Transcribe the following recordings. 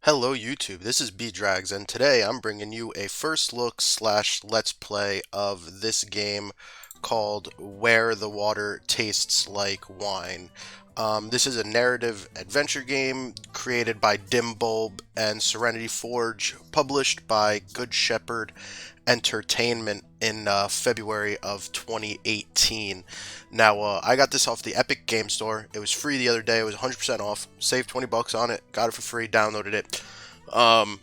Hello YouTube, this is B-Drags, and today I'm bringing you a first look slash let's play of this game called Where the Water Tastes Like Wine. This is a narrative adventure game created by Dimbulb and Serenity Forge, published by Good Shepherd Entertainment in February of 2018. Now, I got this off the Epic Game Store. It was free the other day. It was 100% off. Saved 20 bucks on it. Got it for free. Downloaded it. Um,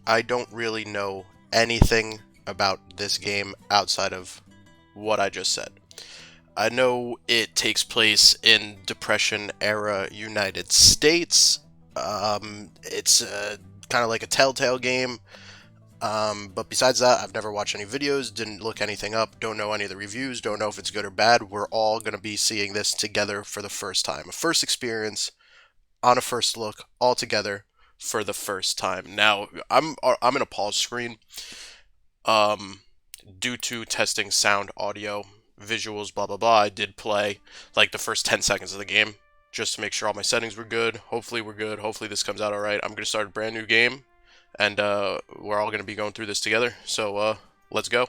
I don't really know anything about this game outside of what I just said. I know it takes place in Depression era United States. It's kind of like a Telltale game. But besides that, I've never watched any videos, didn't look anything up, don't know any of the reviews, don't know if it's good or bad. We're all going to be seeing this together for the first time. A first experience on a first look, all together for the first time. Now, I'm in a pause screen um, due to testing sound, audio, visuals, blah, blah, blah. I did play like the first 10 seconds of the game just to make sure all my settings were good. Hopefully we're good. Hopefully this comes out all right. I'm going to start a brand new game and we're all going to be going through this together. So let's go.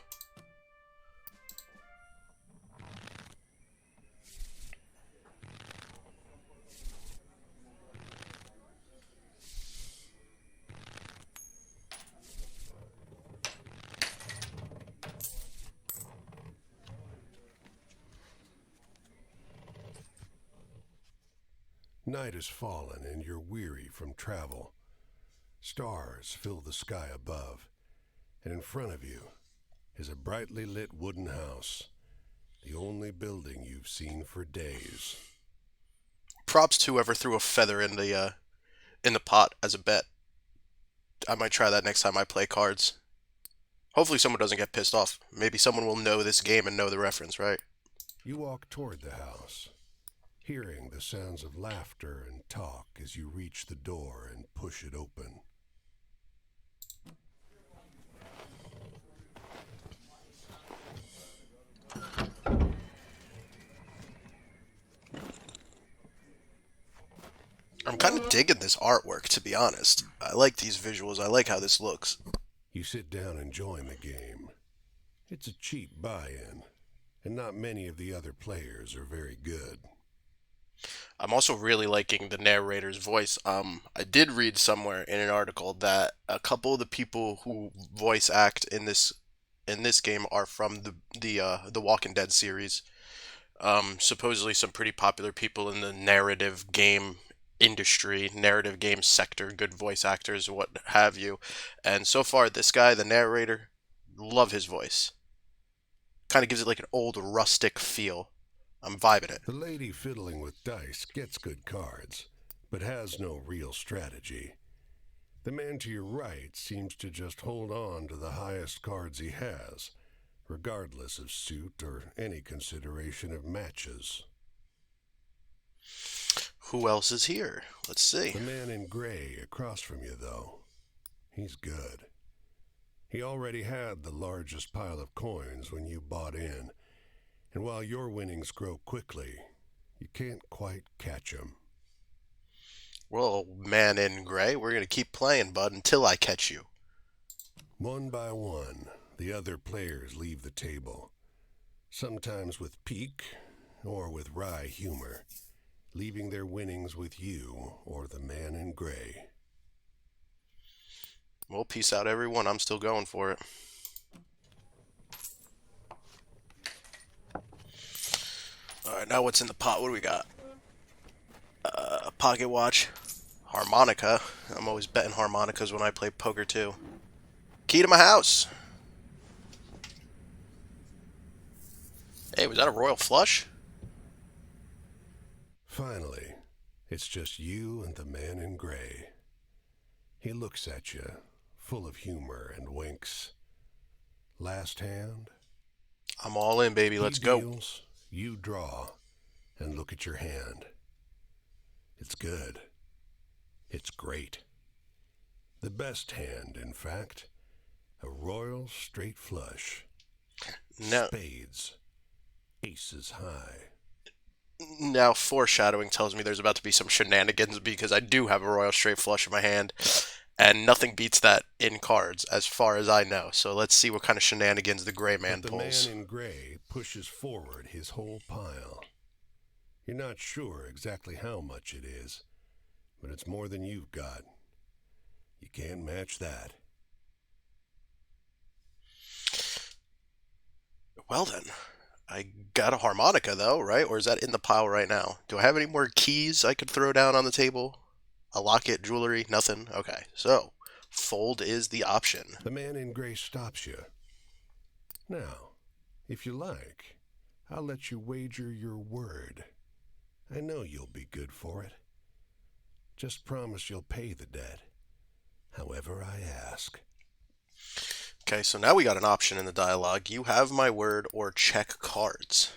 Night has fallen and you're weary from travel. Stars fill the sky above, and in front of you is a brightly lit wooden house, the only building you've seen for days. Props to whoever threw a feather in the pot as a bet. I might try that next time I play cards. Hopefully someone doesn't get pissed off. Maybe someone will know this game and know the reference, right? You walk toward the house, hearing the sounds of laughter and talk as you reach the door and push it open. I'm kind of digging this artwork, to be honest. I like these visuals. I like how this looks. You sit down and join the game. It's a cheap buy-in, and not many of the other players are very good. I'm also really liking the narrator's voice. I did read somewhere in an article that a couple of the people who voice act in this game are from the Walking Dead series. Supposedly some pretty popular people in the narrative game industry, narrative game sector, good voice actors, what have you. And so far, this guy, the narrator, love his voice. Kind of gives it like an old rustic feel. I'm vibing it. The lady fiddling with dice gets good cards, but has no real strategy. The man to your right seems to just hold on to the highest cards he has, regardless of suit or any consideration of matches. Who else is here? Let's see. The man in gray across from you, though, he's good. He already had the largest pile of coins when you bought in, and while your winnings grow quickly, you can't quite catch him. Well, man in gray, we're gonna keep playing, bud, until I catch you. One by one, the other players leave the table, sometimes with pique or with wry humor, leaving their winnings with you or the man in gray. Well, peace out, everyone. I'm still going for it. Alright, now what's in the pot? What do we got? Pocket watch. Harmonica. I'm always betting harmonicas when I play poker, too. Key to my house. Hey, was that a royal flush? Finally, it's just you and the man in gray. He looks at you, full of humor, and winks. Last hand? I'm all in, baby. Let's He go. deals, you draw, and look at your hand. It's good. It's great. The best hand, in fact. A royal straight flush. No. Spades. Aces high. Now, foreshadowing tells me there's about to be some shenanigans because I do have a Royal Straight Flush in my hand, and nothing beats that in cards, as far as I know. So let's see what kind of shenanigans the Gray Man But the pulls. man in gray pushes forward his whole pile. You're not sure exactly how much it is, but it's more than you've got. You can't match that. Well then, I got a harmonica though, right? Or is that in the pile right now? Do I have any more keys I could throw down on the table? A locket, jewelry, nothing? Okay, so fold is the option. The man in gray stops you. Now, if you like, I'll let you wager your word. I know you'll be good for it. Just promise you'll pay the debt, however I ask. Okay, so now we got an option in the dialogue. You have my word or check cards.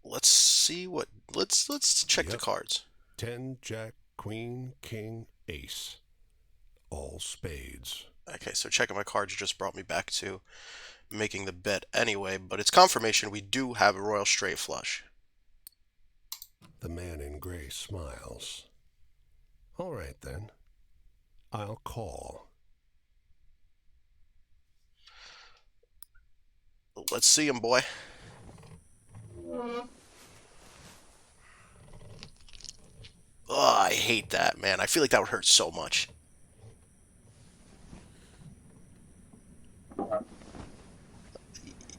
Let's see what let's check the Yep. cards. 10, Jack, Queen, King, Ace. All spades. Okay, so checking my cards just brought me back to making the bet anyway, but it's confirmation we do have a Royal Straight Flush. The man in gray smiles. All right then. I'll call. Let's see him, boy. Oh, I hate that, man. I feel like that would hurt so much.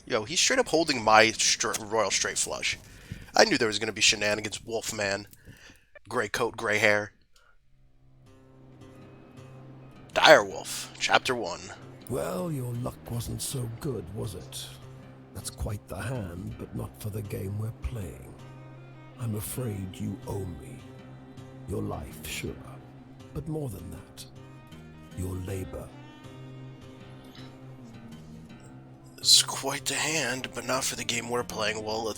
Yo, he's straight up holding my Royal Straight Flush. I knew there was going to be shenanigans, Wolfman. Gray coat, gray hair. Direwolf, Chapter 1. Well, your luck wasn't so good, was it? That's quite the hand, but not for the game we're playing. I'm afraid you owe me. Your life, sure, but more than that. Your labor. It's quite the hand, but not for the game we're playing. Well,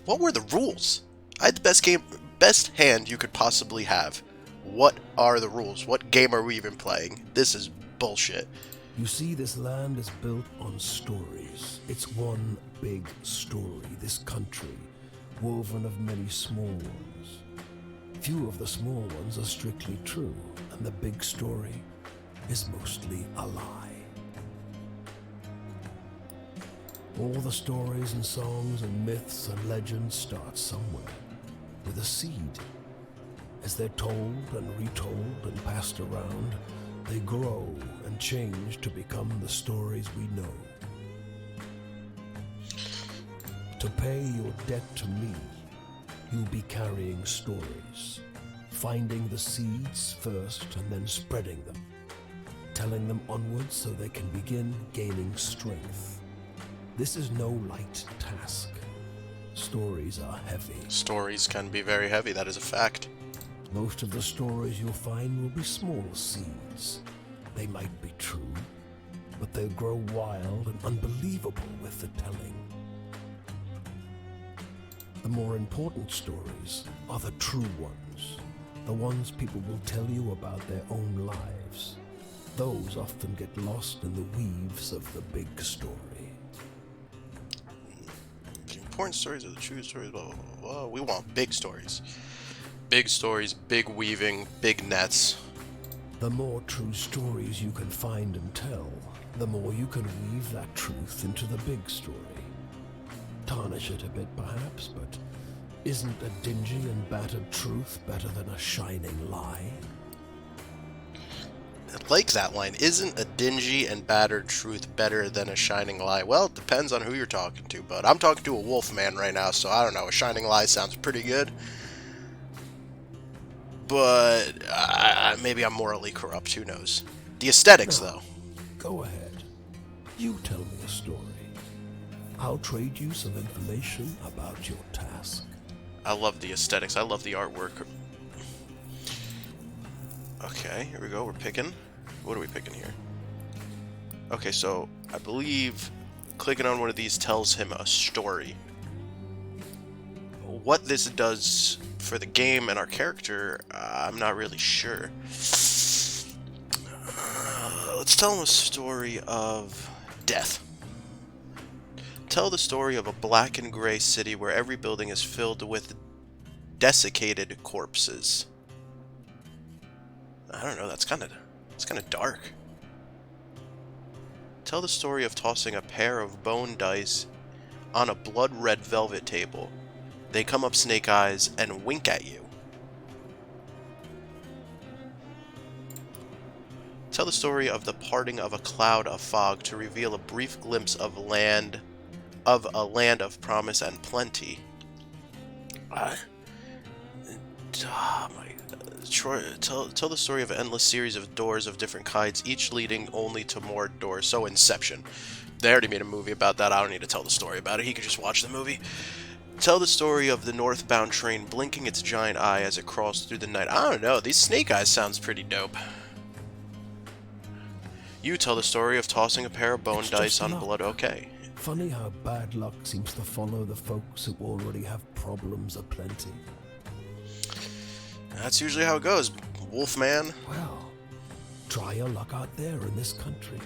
what were the rules? I had the best hand you could possibly have. What are the rules? What game are we even playing? This is bullshit. You see, this land is built on stories. It's one big story, this country, woven of many small ones. Few of the small ones are strictly true, and the big story is mostly a lie. All the stories and songs and myths and legends start somewhere, with a seed. As they're told and retold and passed around, they grow and change to become the stories we know. To pay your debt to me, you'll be carrying stories, finding the seeds first and then spreading them, telling them onwards so they can begin gaining strength. This is no light task. Stories are heavy. Stories can be very heavy, that is a fact. Most of the stories you'll find will be small seeds. They might be true, but they'll grow wild and unbelievable with the telling. The more important stories are the true ones, the ones people will tell you about their own lives. Those often get lost in the weaves of the big story. The important stories are the true stories, blah, blah, blah, blah. We want big stories. Big stories, big weaving, big nets. The more true stories you can find and tell, the more you can weave that truth into the big story. Tarnish it a bit, perhaps, but isn't a dingy and battered truth better than a shining lie? I like that line. Isn't a dingy and battered truth better than a shining lie? Well, it depends on who you're talking to, but I'm talking to a wolf man right now, so I don't know. A shining lie sounds pretty good. But maybe I'm morally corrupt, who knows. The aesthetics, though. Go ahead. You tell me a story. I'll trade you some information about your task. I love the aesthetics. I love the artwork. Okay, here we go. We're picking. What are we picking here? Okay, so I believe clicking on one of these tells him a story. What this does for the game and our character, I'm not really sure. Let's tell him a story of death. Tell the story of a black and gray city where every building is filled with desiccated corpses. I don't know, it's kind of dark. Tell the story of tossing a pair of bone dice on a blood-red velvet table. They come up snake eyes and wink at you. Tell the story of the parting of a cloud of fog to reveal a brief glimpse of a land of promise and plenty. Tell the story of an endless series of doors of different kinds, each leading only to more doors. So Inception. They already made a movie about that. I don't need to tell the story about it. He could just watch the movie. Tell the story of the northbound train blinking its giant eye as it crawls through the night. I don't know. These snake eyes sounds pretty dope. You tell the story of tossing a pair of bone dice on blood. Okay. Funny how bad luck seems to follow the folks who already have problems aplenty. That's usually how it goes, Wolfman. Well, try your luck out there in this country.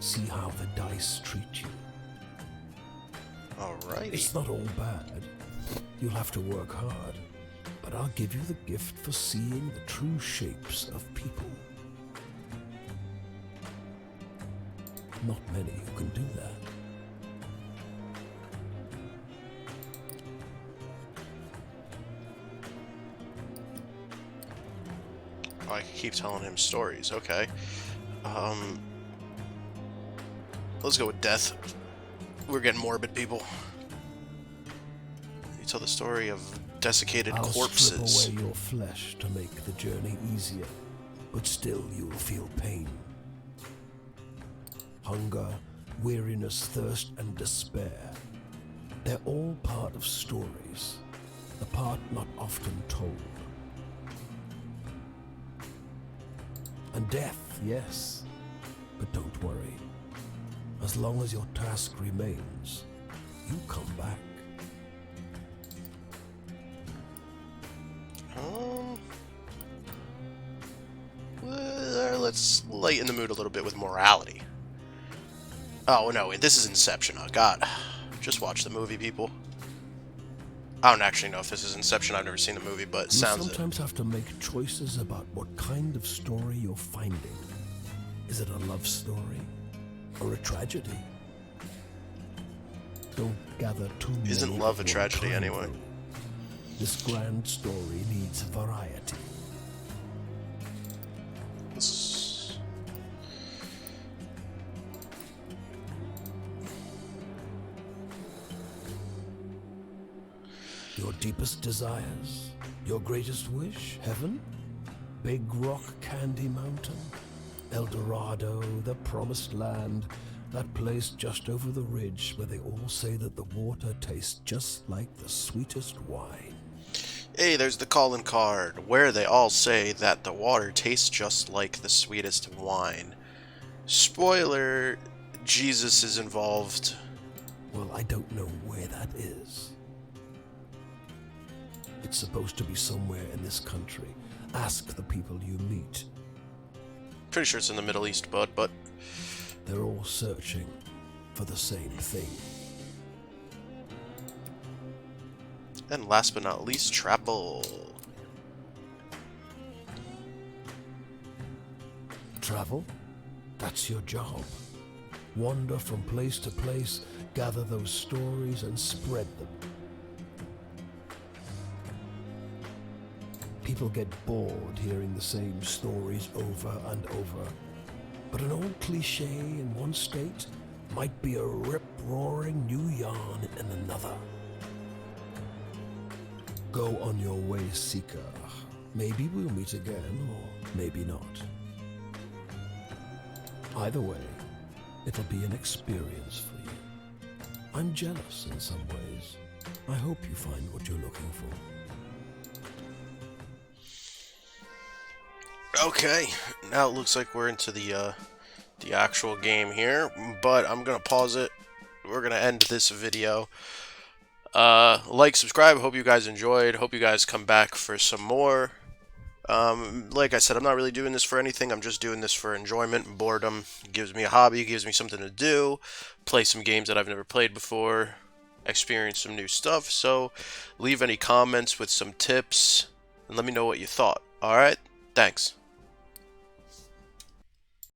See how the dice treat you. Alrighty. It's not all bad. You'll have to work hard, but I'll give you the gift for seeing the true shapes of people. Not many who can do that. I can keep telling him stories. Okay. Let's go with death. We're getting morbid, people. You tell the story of desiccated corpses. I'll strip away your flesh to make the journey easier, but still you'll feel pain. Hunger, weariness, thirst, and despair. They're all part of stories, the part not often told. And death, yes, but don't worry. As long as your task remains, you come back. Let's lighten the mood a little bit with morality. Oh, no, this is Inception. Oh, God. Just watch the movie, people. I don't actually know if this is Inception. I've never seen the movie, but it sounds You sometimes have to make choices about what kind of story you're finding. Is it a love story or a tragedy? Don't gather too many. Isn't love a tragedy anyway? This grand story needs variety. Your deepest desires, your greatest wish, heaven, Big Rock Candy Mountain, El Dorado, the promised land, that place just over the ridge where they all say that the water tastes just like the sweetest wine. Hey, there's the calling card, where they all say that the water tastes just like the sweetest wine. Spoiler, Jesus is involved. Well, I don't know where that is. It's supposed to be somewhere in this country. Ask the people you meet. Pretty sure it's in the Middle East, bud, but... They're all searching for the same thing. And last but not least, travel. Travel? That's your job. Wander from place to place, gather those stories and spread them. People get bored hearing the same stories over and over. But an old cliché in one state might be a rip-roaring new yarn in another. Go on your way, seeker. Maybe we'll meet again, or maybe not. Either way, it'll be an experience for you. I'm jealous in some ways. I hope you find what you're looking for. Okay, now it looks like we're into the actual game here, but I'm gonna pause it. We're gonna end this video. Like, subscribe. Hope you guys enjoyed. Hope you guys come back for some more. Like I said, I'm not really doing this for anything. I'm just doing this for enjoyment and boredom. It gives me a hobby, it gives me something to do, play some games that I've never played before, experience some new stuff. So leave any comments with some tips and let me know what you thought. Alright? Thanks.